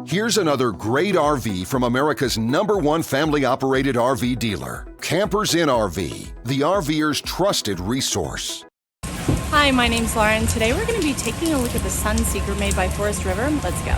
Here's another great RV from America's #1 family-operated RV dealer, Campers Inn RV, the RVer's trusted resource. Hi, my name's Lauren. Today we're going to be taking a look at the Sunseeker made by Forest River. Let's go.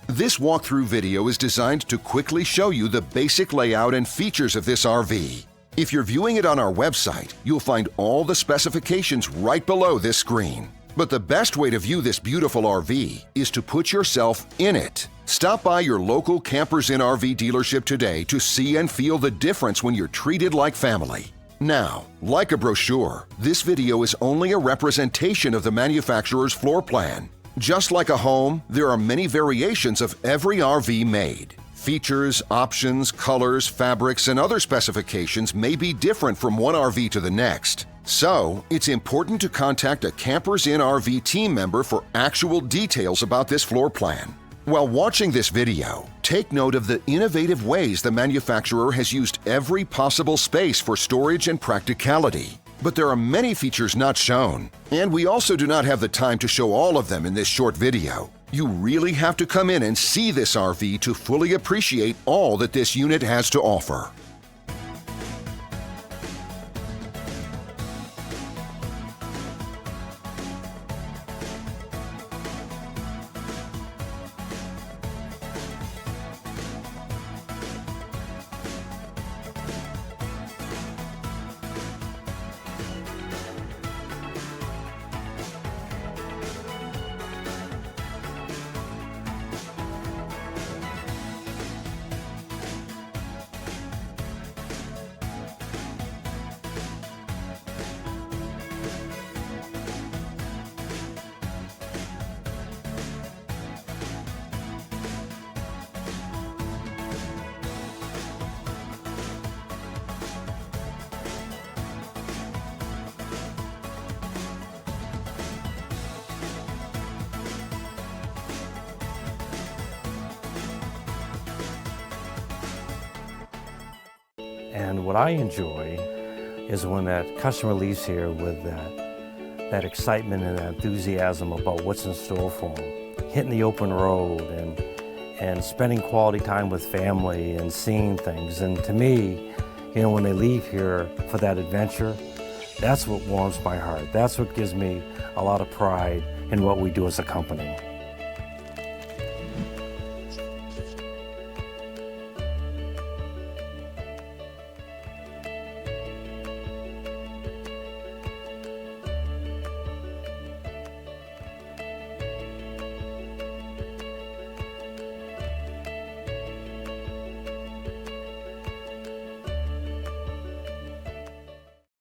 This walkthrough video is designed to quickly show you the basic layout and features of this RV. If you're viewing it on our website, you'll find all the specifications right below this screen. But the best way to view this beautiful RV is to put yourself in it. Stop by your local Campers Inn RV dealership today to see and feel the difference when you're treated like family. Now, like a brochure, this video is only a representation of the manufacturer's floor plan. Just like a home, there are many variations of every RV made. Features, options, colors, fabrics, and other specifications may be different from one RV to the next. So, it's important to contact a Campers Inn RV team member for actual details about this floor plan. While watching this video, take note of the innovative ways the manufacturer has used every possible space for storage and practicality. But there are many features not shown, and we also do not have the time to show all of them in this short video. You really have to come in and see this RV to fully appreciate all that this unit has to offer. And what I enjoy is when that customer leaves here with that excitement and that enthusiasm about what's in store for them. Hitting the open road and spending quality time with family and seeing things. And to me, you know, when they leave here for that adventure, that's what warms my heart. That's what gives me a lot of pride in what we do as a company.